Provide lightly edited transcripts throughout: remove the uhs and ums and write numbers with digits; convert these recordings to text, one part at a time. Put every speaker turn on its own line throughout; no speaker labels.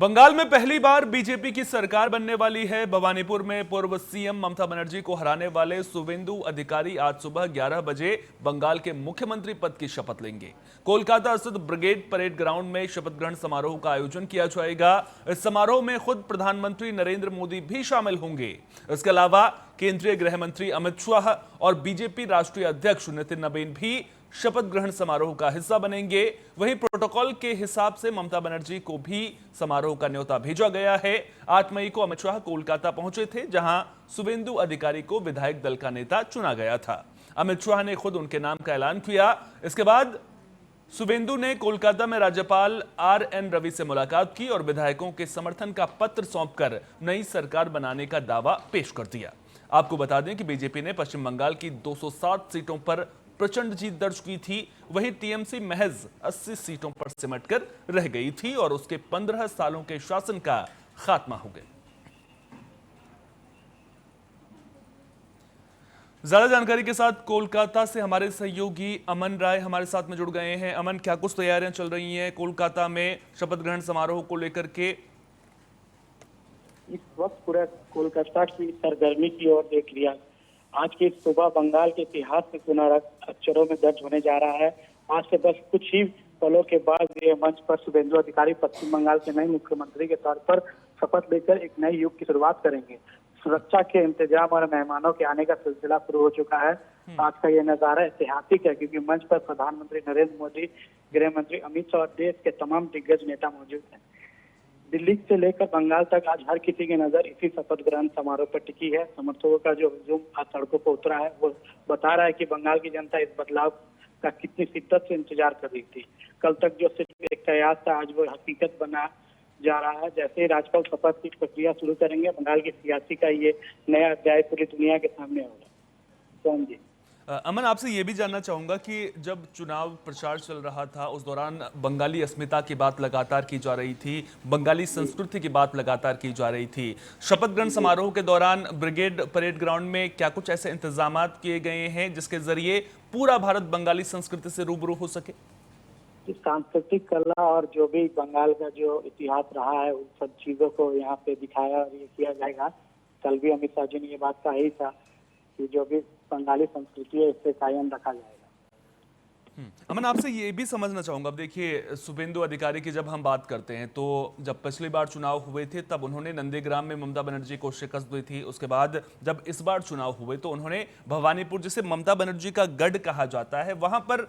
बंगाल में पहली बार बीजेपी की सरकार बनने वाली है। भवानीपुर में पूर्व सीएम ममता बनर्जी को हराने वाले शुवेंदु अधिकारी आज सुबह 11 बजे बंगाल के मुख्यमंत्री पद की शपथ लेंगे। कोलकाता स्थित ब्रिगेड परेड ग्राउंड में शपथ ग्रहण समारोह का आयोजन किया जाएगा। इस समारोह में खुद प्रधानमंत्री नरेंद्र मोदी भी शामिल होंगे। इसके अलावा केंद्रीय गृह मंत्री अमित शाह और बीजेपी राष्ट्रीय अध्यक्ष नितिन नवीन भी शपथ ग्रहण समारोह का हिस्सा बनेंगे। वहीं प्रोटोकॉल के हिसाब से ममता बनर्जी को भी समारोह का न्योता भेजा गया है। 8 मई को अमित शाह कोलकाता पहुंचे थे, जहां शुवेंदु अधिकारी को विधायक दल का नेता चुना गया था। अमित शाह ने खुद उनके नाम का ऐलान किया। इसके बाद शुवेंदु ने कोलकाता में राज्यपाल RN रवि से मुलाकात की और विधायकों के समर्थन का पत्र सौंपकर नई सरकार बनाने का दावा पेश कर दिया। आपको बता दें कि बीजेपी ने पश्चिम बंगाल की 207 सीटों पर प्रचंड जीत दर्ज की थी। वहीं टीएमसी महज 80 सीटों पर सिमटकर रह गई थी और उसके 15 सालों के शासन का खात्मा हो गया। ज्यादा जानकारी के साथ कोलकाता से हमारे सहयोगी अमन राय हमारे साथ में जुड़ गए हैं। अमन, क्या कुछ तैयारियां चल रही हैं कोलकाता में शपथ ग्रहण समारोह को लेकर के?
इस वक्त पूरा कोलकाता की सरगर्मी की ओर देख लिया। आज की सुबह बंगाल के इतिहास में सुनहरा अक्षरों में दर्ज होने जा रहा है। आज से बस कुछ ही पलों के बाद ये मंच पर शुवेंदु अधिकारी पश्चिम बंगाल के नए मुख्यमंत्री के तौर पर शपथ लेकर एक नए युग की शुरुआत करेंगे। सुरक्षा के इंतजाम और मेहमानों के आने का सिलसिला शुरू हो चुका है। आज का ये नजारा ऐतिहासिक है, क्योंकि मंच पर प्रधानमंत्री नरेंद्र मोदी, गृह मंत्री अमित शाह और देश के तमाम दिग्गज नेता मौजूद हैं। दिल्ली से लेकर बंगाल तक आज हर किसी की नजर इसी शपथ ग्रहण समारोह पर टिकी है। समर्थकों का जो हुजूम आज सड़कों पर उतरा है वो बता रहा है कि बंगाल की जनता इस बदलाव का कितनी शिद्दत से इंतजार कर रही थी। कल तक जो सिर्फ एक कयास था, आज वो हकीकत बना जा रहा है। जैसे ही राज्यपाल शपथ की प्रक्रिया शुरू करेंगे, बंगाल की सियासी का ये नया अध्याय पूरी दुनिया के सामने होगा। जी
अमन, आपसे ये भी जानना चाहूंगा कि जब चुनाव प्रचार चल रहा था उस दौरान बंगाली अस्मिता की बात लगातार की जा रही थी, बंगाली संस्कृति की बात लगातार की जा रही थी। शपथ ग्रहण समारोह के दौरान ब्रिगेड परेड ग्राउंड में क्या कुछ ऐसे इंतजाम किए गए हैं जिसके जरिए पूरा भारत बंगाली संस्कृति से रूबरू हो सके?
सांस्कृतिक कला और जो भी बंगाल का जो इतिहास रहा है उन सब चीजों को यहाँ पे दिखाया और ये किया जाएगा। कल भी अमित शाह जी ने ये बात कही था कि जो भी बंगाली संस्कृति है इससे कायम रखा जाएगा।
अमन, आपसे ये भी समझना चाहूंगा, अब देखिए शुवेंदु अधिकारी की जब हम बात करते हैं तो जब पिछली बार चुनाव हुए थे तब उन्होंने नंदीग्राम में ममता बनर्जी को शिकस्त दी थी। उसके बाद जब इस बार चुनाव हुए तो उन्होंने भवानीपुर, जिसे ममता बनर्जी का गढ़ कहा जाता है, वहां पर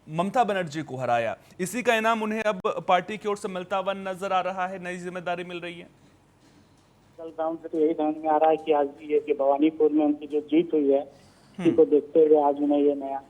ममता बनर्जी को हराया। इसी का इनाम उन्हें अब पार्टी की ओर से मिलता हुआ नजर आ रहा है, नई जिम्मेदारी मिल रही है।
कल ग्राउंड से तो यही समझ में आ रहा है कि आज ये कि भवानीपुर में उनकी जो जीत हुई है इसी को देखते हुए आज उन्हें ये नया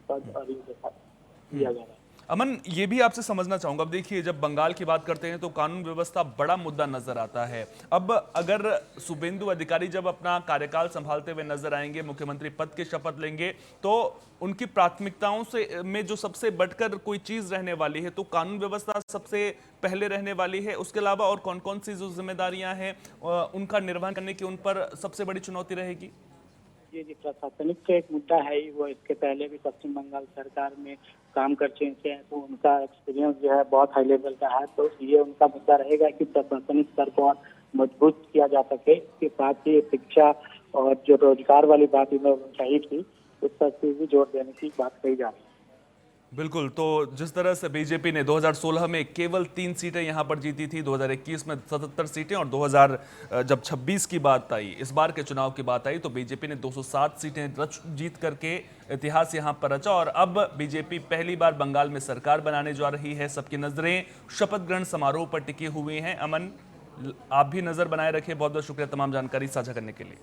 पद और ये दिया जा रहा है।
अमन, ये भी आपसे समझना चाहूंगा, अब देखिए जब बंगाल की बात करते हैं तो कानून व्यवस्था बड़ा मुद्दा नजर आता है। अब अगर शुवेंदु अधिकारी जब अपना कार्यकाल संभालते हुए नजर आएंगे, मुख्यमंत्री पद की शपथ लेंगे, तो उनकी प्राथमिकताओं से में जो सबसे बढ़कर कोई चीज रहने वाली है तो कानून व्यवस्था सबसे पहले रहने वाली है। उसके अलावा और कौन कौन सी जो जिम्मेदारियां हैं उनका निर्वहन करने की उन पर सबसे बड़ी चुनौती रहेगी?
जी, प्रशासनिक तो एक मुद्दा है ही। वो इसके पहले भी पश्चिम बंगाल सरकार में काम कर चुके हैं, तो उनका एक्सपीरियंस जो है बहुत हाई लेवल का है। तो ये उनका मुद्दा रहेगा कि प्रशासनिक स्तर को और मजबूत किया जा सके। इसके साथ ही शिक्षा और जो रोजगार वाली बात इन्होंने कही थी उस पर भी जोर देने की बात कही जा रही है।
बिल्कुल, तो जिस तरह से बीजेपी ने 2016 में केवल 3 सीटें यहां पर जीती थी, 2021 में 77 सीटें और 2026 की बात आई, इस बार के चुनाव की बात आई, तो बीजेपी ने 207 सीटें जीत करके इतिहास यहां पर रचा। और अब बीजेपी पहली बार बंगाल में सरकार बनाने जा रही है। सबकी नजरें शपथ ग्रहण समारोह पर टिकी हुई हैं। अमन, आप भी नजर बनाए रखें। बहुत बहुत शुक्रिया तमाम जानकारी साझा करने के लिए।